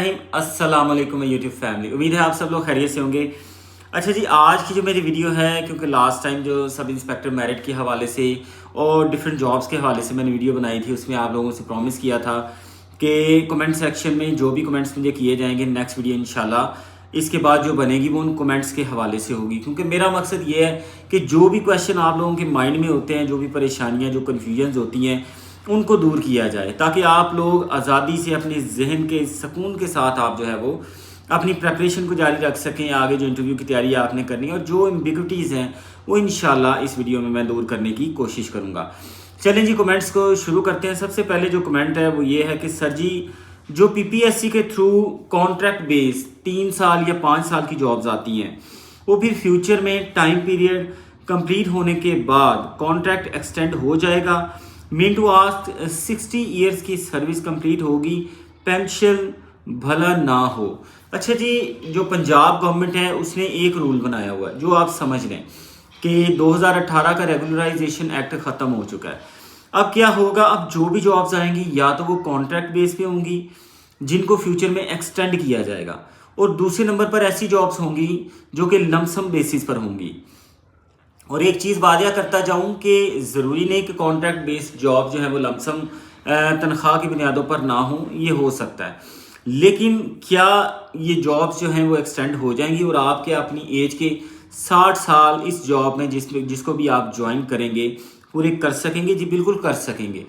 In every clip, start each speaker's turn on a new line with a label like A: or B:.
A: अस्सलाम वालेकुम YouTube family. उम्मीद है आप सब लोग खैरियत से होंगे। अच्छा जी, आज की जो मेरी वीडियो है, क्योंकि लास्ट टाइम जो सब इंस्पेक्टर मेरिट के हवाले से और डिफरेंट जॉब्स के हवाले से मैंने वीडियो बनाई थी, उसमें आप लोगों से प्रॉमिस किया था कि कमेंट सेक्शन में जो भी कमेंट्स मुझे किए जाएंगे नेक्स्ट वीडियो इंशाल्लाह इसके बाद जो बनेगी वो उन कमेंट्स के हवाले से होगी। क्योंकि मेरा मकसद ये है कि जो भी क्वेश्चन आप लोगों के माइंड में होते हैं, जो भी परेशानियाँ, जो कन्फ्यूजन्स होती हैं, उनको दूर किया जाए ताकि आप लोग आज़ादी से अपने जहन के सुकून के साथ आप जो है वो अपनी प्रेपरेशन को जारी रख सकें। आगे जो इंटरव्यू की तैयारी आपने करनी है और जो एम्बिग्विटीज़ हैं वो इंशाल्लाह इस वीडियो में मैं दूर करने की कोशिश करूँगा। चलें जी, कमेंट्स को शुरू करते हैं। सबसे पहले जो कमेंट है वो ये है कि सर जी, जो पीपीएससी के थ्रू कॉन्ट्रैक्ट बेस 3 साल या 5 साल की जॉब्स आती हैं, वो फिर फ्यूचर में टाइम पीरियड कंप्लीट होने के बाद कॉन्ट्रैक्ट एक्सटेंड हो जाएगा। मीन टू आस्क 60 ईयर्स की सर्विस कंप्लीट होगी, पेंशन भला ना हो। अच्छा जी, जो पंजाब गवर्नमेंट है उसने एक रूल बनाया हुआ है जो आप समझ लें कि 2018 का रेगुलराइजेशन एक्ट ख़त्म हो चुका है। अब क्या होगा, अब जो भी जॉब्स आएंगी या तो वो कॉन्ट्रैक्ट बेस पे होंगी जिनको फ्यूचर में एक्सटेंड किया जाएगा, और दूसरे नंबर पर ऐसी जॉब्स होंगी जो कि लमसम बेसिस पर होंगी। और एक चीज़ वादिया करता जाऊं कि ज़रूरी नहीं कि कॉन्ट्रैक्ट बेस्ड जॉब जो है वो लमसम तनख्वाह की बुनियादों पर ना हो, ये हो सकता है। लेकिन क्या ये जॉब्स जो हैं वो एक्सटेंड हो जाएंगी और आपके अपनी एज के 60 साल इस जॉब में जिसको भी आप ज्वाइन करेंगे पूरे कर सकेंगे? जी बिल्कुल कर सकेंगे।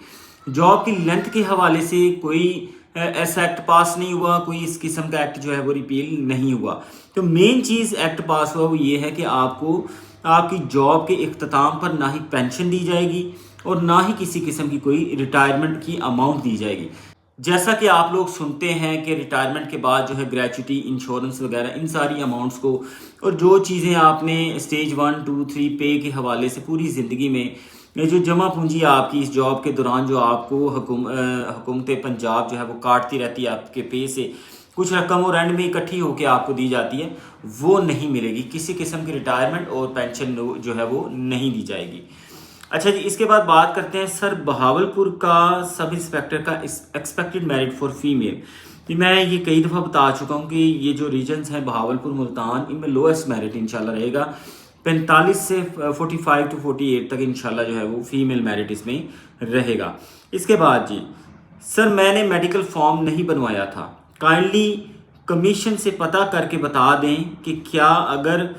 A: जॉब की लेंथ के हवाले से कोई ऐसा एक्ट पास नहीं हुआ, कोई इस किस्म का एक्ट जो है वो रिपील नहीं हुआ। तो मेन चीज़ एक्ट पास हुआ वो ये है कि आपको आपकी जॉब के इख्तिताम पर ना ही पेंशन दी जाएगी और ना ही किसी किस्म की कोई रिटायरमेंट की अमाउंट दी जाएगी। जैसा कि आप लोग सुनते हैं कि रिटायरमेंट के बाद जो है ग्रेच्युटी, इंश्योरेंस वगैरह इन सारी अमाउंट्स को और जो चीज़ें आपने स्टेज 1, 2, 3 पे के हवाले से पूरी ज़िंदगी में ये जो जमा पूंजी आपकी इस जॉब के दौरान जो आपको हुकूमत पंजाब जो है वो काटती रहती है आपके पे से, कुछ रकम और एंड में इकट्ठी होकर आपको दी जाती है, वो नहीं मिलेगी। किसी किस्म की रिटायरमेंट और पेंशन जो है वो नहीं दी जाएगी। अच्छा जी, इसके बाद बात करते हैं सर बहावलपुर का सब इंस्पेक्टर का एक्सपेक्टेड मेरिट फॉर फीमेल। मैं ये कई दफ़ा बता चुका हूँ कि ये जो रीजन्स हैं बहावलपुर, मुल्तान, इनमें लोएस्ट मेरिट इंशाल्लाह रहेगा। 45 से 45 टू 48 तक इंशाल्लाह जो है वो फीमेल मेरिट इसमें रहेगा। इसके बाद जी, सर मैंने मेडिकल फॉर्म नहीं बनवाया था, काइंडली कमीशन से पता करके बता दें कि क्या अगर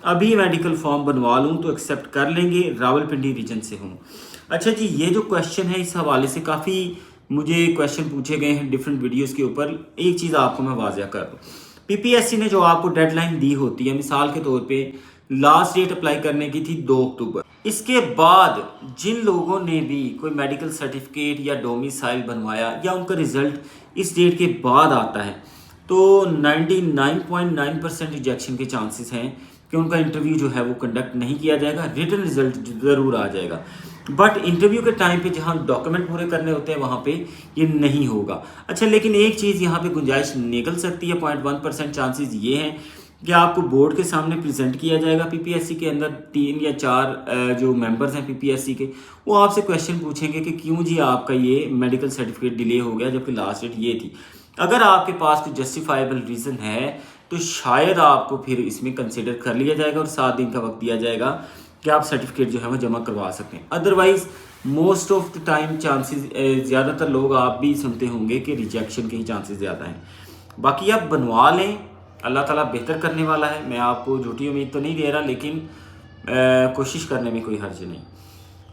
A: अभी मेडिकल फॉर्म बनवा लूँ तो एक्सेप्ट कर लेंगे, रावलपिंडी रीजन से हूँ। अच्छा जी, ये जो क्वेश्चन है इस हवाले से काफ़ी मुझे क्वेश्चन पूछे गए हैं डिफरेंट वीडियोस के ऊपर। एक चीज़ आपको मैं वाज़िया कर दूँ, पीपीएससी ने जो आपको डेडलाइन दी होती है, मिसाल के तौर पे लास्ट डेट अप्लाई करने की थी 2 अक्टूबर। इसके बाद जिन लोगों ने भी कोई मेडिकल सर्टिफिकेट या डोमिसाइल बनवाया या उनका रिजल्ट इस डेट के बाद आता है, तो 99.9% रिजेक्शन के चांसेस हैं कि उनका इंटरव्यू जो है वो कंडक्ट नहीं किया जाएगा, रिटन रिजल्ट ज़रूर आ जाएगा। बट इंटरव्यू के टाइम पे जहाँ डॉक्यूमेंट पूरे करने होते हैं वहाँ पे ये नहीं होगा। अच्छा, लेकिन एक चीज़ यहाँ पे गुंजाइश निकल सकती है, 0.1% चांसेस ये हैं कि आपको बोर्ड के सामने प्रेजेंट किया जाएगा। पीपीएससी के अंदर 3 या 4 जो मेंबर्स हैं पीपीएससी के, वो आपसे क्वेश्चन पूछेंगे कि क्यों जी आपका ये मेडिकल सर्टिफिकेट डिले हो गया जबकि लास्ट डेट ये थी। अगर आपके पास कोई जस्टिफाइबल रीज़न है तो शायद आपको फिर इसमें कंसिडर कर लिया जाएगा और 7 दिन का वक्त दिया जाएगा कि आप सर्टिफिकेट जो है वो जमा करवा सकते हैं। Otherwise most of the time chances, ज़्यादातर लोग आप भी सुनते होंगे कि रिजेक्शन के ही चांसेस ज़्यादा हैं। बाकी आप बनवा लें, अल्लाह ताला बेहतर करने वाला है। मैं आपको झूठी उम्मीद तो नहीं दे रहा, लेकिन कोशिश करने में कोई हर्ज नहीं।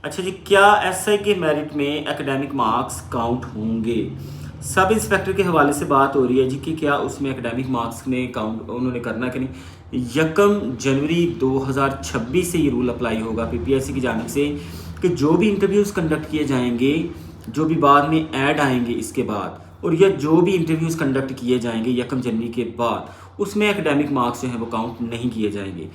A: अच्छा जी, क्या एसआई के मेरिट में एकेडमिक मार्क्स काउंट होंगे? सब इंस्पेक्टर के हवाले से बात हो रही है जी कि क्या उसमें एकेडमिक मार्क्स ने काउंट उन्होंने करना कि नहीं। 1 जनवरी 2026 से ये रूल अप्लाई होगा पीपीएससी की जानिब से कि जो भी इंटरव्यूज़ कंडक्ट किए जाएंगे, जो भी बाद में ऐड आएंगे इसके बाद, और या जो भी इंटरव्यूज़ कंडक्ट किए जाएंगे 1 जनवरी के बाद, उसमें एकेडमिक मार्क्स जो हैं वो काउंट नहीं किए जाएंगे।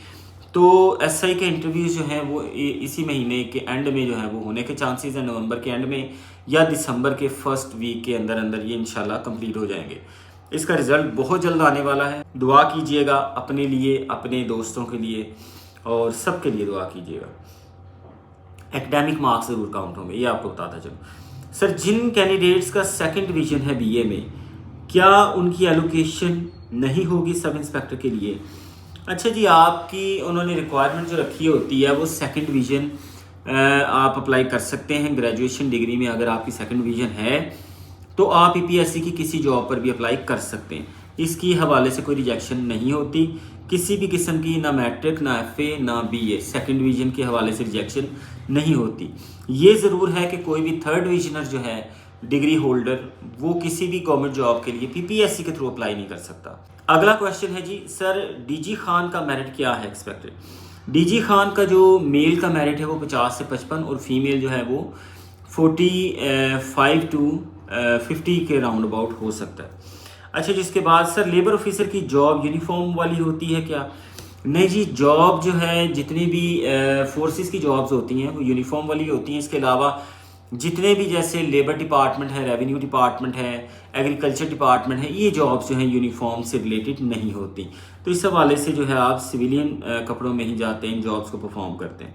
A: तो एसआई के इंटरव्यूज़ जो हैं वो इसी महीने के एंड में जो है वो होने के चांसेस हैं, नवंबर के एंड में या दिसंबर के फर्स्ट वीक के अंदर अंदर ये इंशाल्लाह कंप्लीट हो जाएंगे। इसका रिज़ल्ट बहुत जल्द आने वाला है। दुआ कीजिएगा अपने लिए, अपने दोस्तों के लिए और सब के लिए दुआ कीजिएगा। एकेडमिक मार्क्स ज़रूर काउंट होंगे, ये आपको बताता चलूँ। सर जिन कैंडिडेट्स का 2nd डिवीज़न है बीए में, क्या उनकी एलोकेशन नहीं होगी सब इंस्पेक्टर के लिए? अच्छा जी, आपकी उन्होंने रिक्वायरमेंट जो रखी होती है वो सेकंड डिवीज़न आप अप्लाई कर सकते हैं ग्रेजुएशन डिग्री में। अगर आपकी सेकंड डिवीज़न है तो आप ईपीएससी की किसी जॉब पर भी अप्लाई कर सकते हैं। इसकी हवाले से कोई रिजेक्शन नहीं होती किसी भी किस्म की, ना मैट्रिक ना एफए ना बीए, सेकंड डिवीज़न के हवाले से रिजेक्शन नहीं होती। ये ज़रूर है कि कोई भी थर्ड डिवीजनर जो है डिग्री होल्डर, वो किसी भी गवर्नमेंट जॉब के लिए पीपीएससी के थ्रू अप्लाई नहीं कर सकता। अगला क्वेश्चन है जी, सर डीजी खान का मेरिट क्या है एक्सपेक्टेड? डीजी खान का जो मेल का मेरिट है वो 50 से 55 और फीमेल जो है वो 45 टू 50 के राउंड अबाउट हो सकता है। अच्छा, जिसके बाद सर लेबर ऑफिसर की जॉब यूनिफॉर्म वाली होती है क्या? नहीं जी, जॉब जो है जितनी भी फोर्सेस की जॉब्स होती हैं वो यूनिफॉर्म वाली होती हैं। इसके अलावा जितने भी जैसे लेबर डिपार्टमेंट है, रेवेन्यू डिपार्टमेंट है, एग्रीकल्चर डिपार्टमेंट है, ये जॉब्स जो हैं यूनिफॉर्म से रिलेटेड नहीं होती। तो इस हवाले से जो है आप सिविलियन कपड़ों में ही जाते हैं, इन जॉब्स को परफॉर्म करते हैं।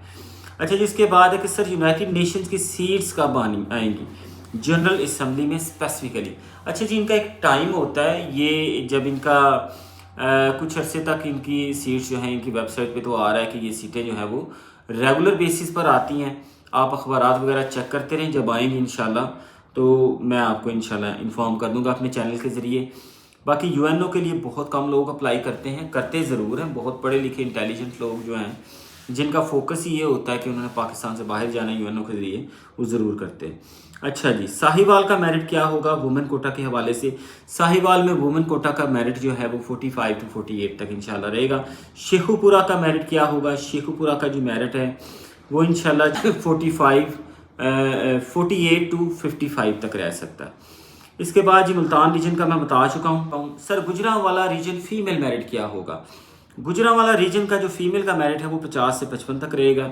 A: अच्छा, जिसके बाद है कि सर यूनाइटेड नेशंस की सीट्स कब आएंगी जनरल असम्बली में स्पेसिफिकली? अच्छा जी, इनका एक टाइम होता है, ये जब इनका कुछ अरसे तक इनकी सीट्स जो हैं इनकी वेबसाइट पे तो आ रहा है कि ये सीटें जो हैं वो रेगुलर बेसिस पर आती हैं। आप अखबारात वगैरह चेक करते रहें, जब आएंगी इंशाल्लाह तो मैं आपको इंशाल्लाह इन्फॉर्म कर दूंगा अपने चैनल के ज़रिए। बाकी यूएनओ के लिए बहुत कम लोग अप्लाई करते हैं, करते ज़रूर हैं, बहुत पढ़े लिखे इंटेलिजेंट लोग जो हैं जिनका फोकस ही ये होता है कि उन्होंने पाकिस्तान से बाहर जाना है यूएनओ के ज़रिए, वो ज़रूर करते हैं। अच्छा जी, साहिवाल का मेरिट क्या होगा वुमेन कोटा के हवाले से? साहिवाल में वुमेन कोटा का मेरिट जो है वो 45 टू 48 तक इंशाल्लाह रहेगा। शेखुपुरा का मेरिट क्या होगा? शेखुपुरा का जो मेरिट है वो इंशाल्लाह 48 टू 55 तक रह सकता है। इसके बाद जी मुल्तान रीजन का मैं बता चुका हूँ। Sir Gujranwala region female merit क्या होगा? गुजरांवाला रीजन का जो फीमेल का मेरिट है वो 50 से 55 तक रहेगा।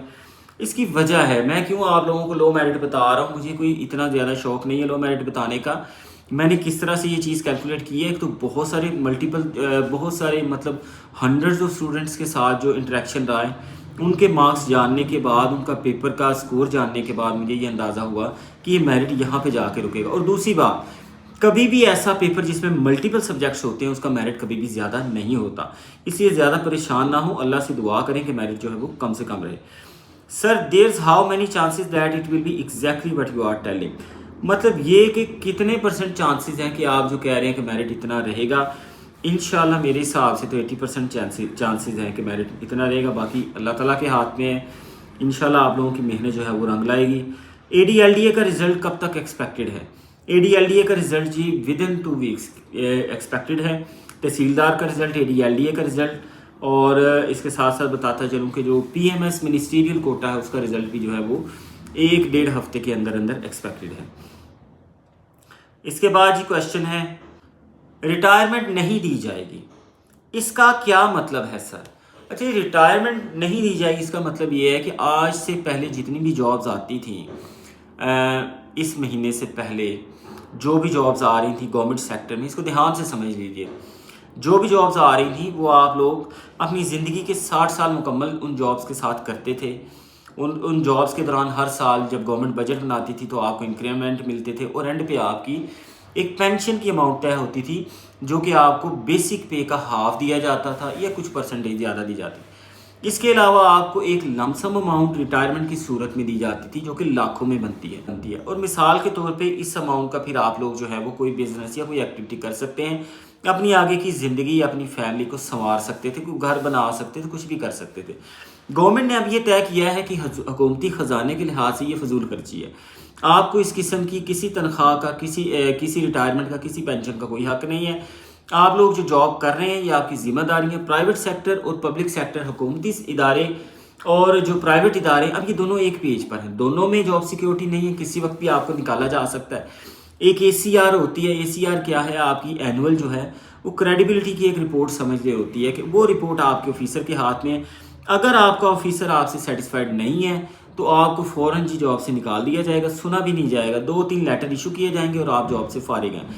A: इसकी वजह है, मैं क्यों आप लोगों को लो मेरिट बता रहा हूँ, मुझे कोई इतना ज़्यादा शौक नहीं है लो मेरिट बताने का। मैंने किस तरह से ये चीज़ कैलकुलेट की है, तो बहुत सारे मतलब हंड्रेड्स ऑफ स्टूडेंट्स के साथ जो इंटरेक्शन रहा है, उनके मार्क्स जानने के बाद, उनका पेपर का स्कोर जानने के बाद मुझे ये अंदाज़ा हुआ कि ये मेरिट यहाँ पे जाके रुकेगा। और दूसरी बात, कभी भी ऐसा पेपर जिसमें मल्टीपल सब्जेक्ट्स होते हैं उसका मेरिट कभी भी ज़्यादा नहीं होता, इसलिए ज़्यादा परेशान ना हो, अल्लाह से दुआ करें कि मेरिट जो है वो कम से कम रहे। Sir there's how many chances that it will be exactly what you are telling? मतलब ये कि कितने % चांसेस हैं कि आप जो कह रहे हैं कि मेरिट इतना रहेगा। इंशाल्लाह मेरे हिसाब से तो 80% चांसेस हैं कि मेरिट इतना रहेगा, बाकी अल्लाह ताला के हाथ में है। इंशाल्लाह आप लोगों की मेहनत जो है वो रंग लाएगी। एडीएलडीए का रिजल्ट कब तक एक्सपेक्टेड है? एडीएलडीए का रिजल्ट जी विद इन 2 वीक्स एक्सपेक्टेड है। तहसीलदार का रिजल्ट, एडीएलडीए का रिजल्ट, और इसके साथ साथ बताता चलूँ कि जो पीएमएस मिनिस्ट्रियल कोटा है उसका रिजल्ट भी जो है वो 1-1.5 हफ्ते के अंदर अंदर एक्सपेक्टेड है। इसके बाद जी क्वेश्चन है, रिटायरमेंट नहीं दी जाएगी, इसका क्या मतलब है सर? अच्छा, रिटायरमेंट नहीं दी जाएगी इसका मतलब ये है कि आज से पहले जितनी भी जॉब्स आती थी, इस महीने से पहले जो भी जॉब्स आ रही थी गवर्नमेंट सेक्टर में, इसको ध्यान से समझ लीजिए, जो भी जॉब्स आ रही थी वो आप लोग अपनी ज़िंदगी के 60 साल मुकम्मल उन जॉब्स के साथ करते थे। उन जॉब्स के दौरान हर साल जब गवर्नमेंट बजट बनाती थी तो आपको इंक्रीमेंट मिलते थे, और एंड पे आपकी एक पेंशन की अमाउंट तय होती थी जो कि आपको बेसिक पे का हाफ दिया जाता था या कुछ % ज़्यादा दी जाती। इसके अलावा आपको एक लमसम अमाउंट रिटायरमेंट की सूरत में दी जाती थी जो कि लाखों में बनती है। और मिसाल के तौर पे इस अमाउंट का फिर आप लोग जो है वो कोई बिजनेस या कोई एक्टिविटी कर सकते हैं, अपनी आगे की ज़िंदगी या अपनी फैमिली को संवार सकते थे, कोई घर बना सकते थे, कुछ भी कर सकते थे। गवर्नमेंट ने अब ये तय किया है कि हुकूमती ख़जाने के लिहाज से ये फजूल खर्ची है। आपको इस किस्म की किसी तनख्वाह का, किसी रिटायरमेंट का, किसी पेंशन का कोई हक नहीं है। आप लोग जो जॉब कर रहे हैं ये आपकी जिम्मेदारी है। प्राइवेट सेक्टर और पब्लिक सेक्टर, हुकूमती इदारे और जो प्राइवेट इदारे, अब ये दोनों एक पेज पर हैं, दोनों में जॉब सिक्योरिटी नहीं है, किसी वक्त भी आपको निकाला जा सकता है। एक ACR होती है, ACR क्या है? आपकी एनुअल जो है वो क्रेडिबिलिटी की एक रिपोर्ट समझ ले होती है कि वो रिपोर्ट आपके ऑफिसर के हाथ में है। अगर आपका ऑफिसर आपसे सेटिस्फाइड नहीं है तो आपको फ़ौरन जी जॉब से निकाल दिया जाएगा, सुना भी नहीं जाएगा, 2-3 लेटर इशू किए जाएंगे और आप जॉब से फारिग हैं।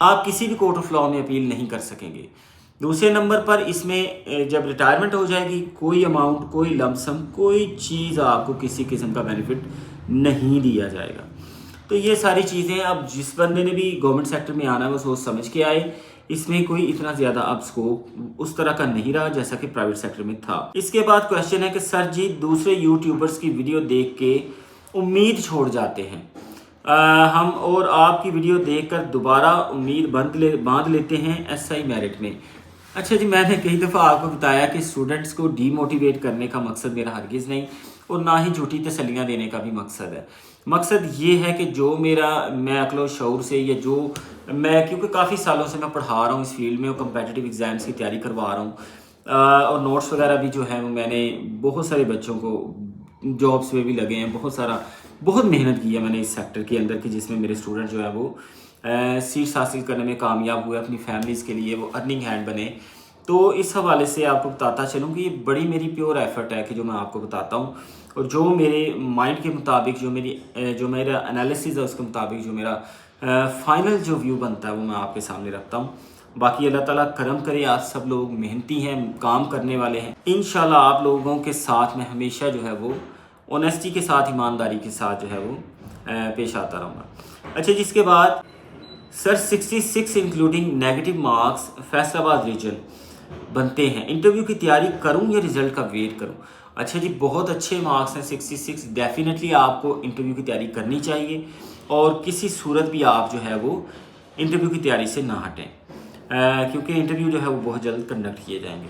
A: आप किसी भी कोर्ट ऑफ लॉ में अपील नहीं कर सकेंगे। दूसरे नंबर पर इसमें जब रिटायरमेंट हो जाएगी, कोई अमाउंट, कोई लमसम, कोई चीज़ आपको किसी किस्म का बेनिफिट नहीं दिया जाएगा। तो ये सारी चीज़ें अब जिस बंदे ने भी गवर्नमेंट सेक्टर में आना है वो सोच समझ के आए। इसमें कोई इतना ज़्यादा अब स्कोप उस तरह का नहीं रहा जैसा कि प्राइवेट सेक्टर में था। इसके बाद क्वेश्चन है कि सर जी दूसरे यूट्यूबर्स की वीडियो देख के उम्मीद छोड़ जाते हैं, हम और आपकी वीडियो देखकर दोबारा उम्मीद बांध लेते हैं एसआई मेरिट में। अच्छा जी, मैंने कई दफ़ा आपको बताया कि स्टूडेंट्स को डीमोटिवेट करने का मकसद मेरा हरगिज़ नहीं और ना ही झूठी तसल्लियाँ देने का भी मकसद है। मकसद ये है कि जो मैं अक्ल शऊर से या जो मैं, क्योंकि काफ़ी सालों से मैं पढ़ा रहा हूँ इस फील्ड में और कम्पिटिटिव एग्ज़ाम्स की तैयारी करवा रहा हूँ, और नोट्स वगैरह भी जो है वो मैंने बहुत सारे बच्चों को जॉब्स में भी लगे हैं, बहुत मेहनत की है मैंने इस सेक्टर के अंदर कि जिसमें मेरे स्टूडेंट जो है वो सीट्स हासिल करने में कामयाब हुए, अपनी फैमिलीज़ के लिए वो अर्निंग हैंड बने। तो इस हवाले से आपको बताता चलूँ कि ये बड़ी मेरी प्योर एफर्ट है कि जो मैं आपको बताता हूँ और जो मेरे माइंड के मुताबिक जो मेरा एनालिसिस है उसके मुताबिक जो मेरा फाइनल जो व्यू बनता है वो मैं आपके सामने रखता हूँ। बाकी अल्लाह ताला करम करे, आप सब लोग मेहनती हैं, काम करने वाले हैं। इंशाल्लाह आप लोगों के साथ में हमेशा जो है वो ऑनेस्टी के साथ, ईमानदारी के साथ जो है वो पेश आता रहूँगा। अच्छा, जिसके बाद sir 66 including negative marks Faisalabad region बनते हैं, इंटरव्यू की तैयारी करूं या रिजल्ट का वेट करूं? अच्छा जी, बहुत अच्छे मार्क्स हैं 66, डेफिनेटली आपको इंटरव्यू की तैयारी करनी चाहिए और किसी सूरत भी आप जो है वो इंटरव्यू की तैयारी से ना हटें, क्योंकि इंटरव्यू जो है वो बहुत जल्द कंडक्ट किए जाएंगे।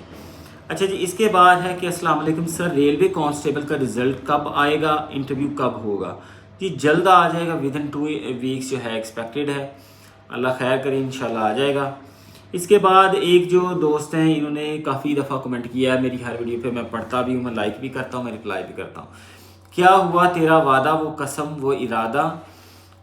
A: अच्छा जी, इसके बाद है कि अस्सलाम वालेकुम सर, रेलवे कांस्टेबल का रिज़ल्ट कब आएगा, इंटरव्यू कब होगा? जी जल्द आ जाएगा, विदिन 2 वीक्स जो है एक्सपेक्टेड है, अल्लाह खैर करे, इंशाल्लाह आ जाएगा। इसके बाद एक जो दोस्त हैं इन्होंने काफ़ी दफ़ा कमेंट किया है मेरी हर वीडियो पे, मैं पढ़ता भी हूँ, मैं लाइक भी करता हूँ, मैं रिप्लाई भी करता हूँ। क्या हुआ तेरा वादा, वो कसम, वो इरादा,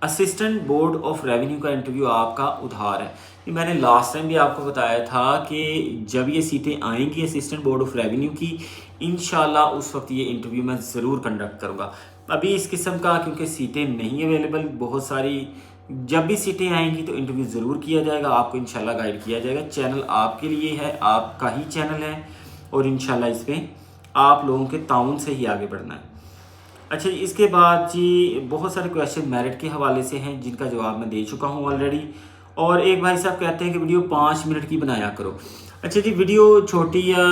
A: असिस्टेंट बोर्ड ऑफ रेवेन्यू का इंटरव्यू आपका उधार है। ये मैंने लास्ट टाइम भी आपको बताया था कि जब ये सीटें आएंगी असिस्टेंट बोर्ड ऑफ रेवेन्यू की, इंशाल्लाह उस वक्त ये इंटरव्यू मैं ज़रूर कंडक्ट करूँगा। अभी इस किस्म का क्योंकि सीटें नहीं अवेलेबल बहुत सारी, जब भी सीटें आएंगी तो इंटरव्यू ज़रूर किया जाएगा, आपको इंशाल्लाह गाइड किया जाएगा। चैनल आपके लिए है, आपका ही चैनल है और इंशाल्लाह इसमें आप लोगों के ताउन से ही आगे बढ़ना है। अच्छा, इसके बाद जी बहुत सारे क्वेश्चन मेरिट के हवाले से हैं जिनका जवाब मैं दे चुका हूँ ऑलरेडी। और एक भाई साहब कहते हैं कि वीडियो 5 मिनट की बनाया करो। अच्छा जी, वीडियो छोटी या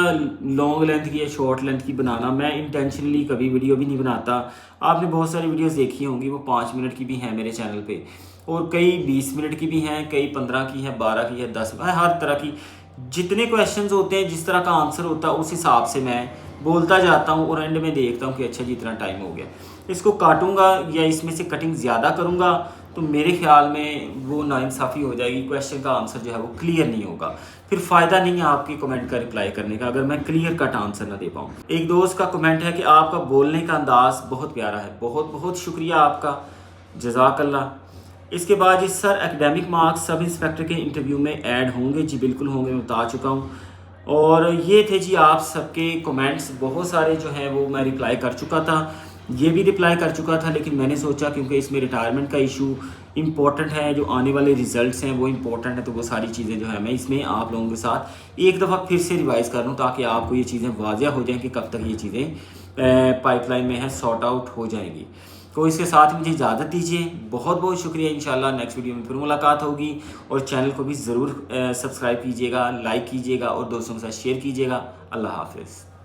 A: लॉन्ग लेंथ की या शॉर्ट लेंथ की बनाना, मैं इंटेंशनली कभी वीडियो भी नहीं बनाता। आपने बहुत सारी वीडियोस देखी होंगी, वो 5 मिनट की भी हैं मेरे चैनल पे और कई 20 मिनट की भी हैं, कई 15 की है, 12 की है, 10, हर तरह की। जितने क्वेश्चंस होते हैं, जिस तरह का आंसर होता है उस हिसाब से मैं बोलता जाता हूँ और एंड में देखता हूँ कि अच्छा जी इतना टाइम हो गया। इसको काटूंगा या इसमें से कटिंग ज़्यादा करूँगा तो मेरे ख्याल में वो नाइंसाफ़ी हो जाएगी, क्वेश्चन का आंसर जो है वो क्लियर नहीं होगा, फिर फ़ायदा नहीं है आपकी कमेंट का रिप्लाई करने का अगर मैं क्लियर कट आंसर ना दे पाऊँ। एक दोस्त का कमेंट है कि आपका बोलने का अंदाज़ बहुत प्यारा है, बहुत बहुत शुक्रिया आपका, जज़ाकल्लाह। इसके बाद जी sir, academic marks sub inspector के इंटरव्यू में ऐड होंगे? जी बिल्कुल होंगे, मैं बता चुका हूँ। और ये थे जी आप सबके कमेंट्स, बहुत सारे जो हैं वो मैं रिप्लाई कर चुका था, ये भी रिप्लाई कर चुका था, लेकिन मैंने सोचा क्योंकि इसमें रिटायरमेंट का इशू इम्पोर्टेंट है, जो आने वाले रिजल्ट्स हैं वो इम्पोर्टेंट है, तो वो सारी चीज़ें जो है मैं इसमें आप लोगों के साथ एक दफ़ा फिर से रिवाइज़ कर लूँ ताकि आपको ये चीज़ें वाज़िया हो जाएँ कि कब तक ये चीज़ें पाइपलाइन में है, सॉर्ट आउट हो जाएंगी। तो इसके साथ मुझे इजाज़त दीजिए, बहुत बहुत शुक्रिया। इंशाल्लाह नेक्स्ट वीडियो में फिर मुलाकात होगी और चैनल को भी ज़रूर सब्सक्राइब कीजिएगा, लाइक कीजिएगा और दोस्तों के साथ शेयर कीजिएगा। अल्लाह हाफ़िज़।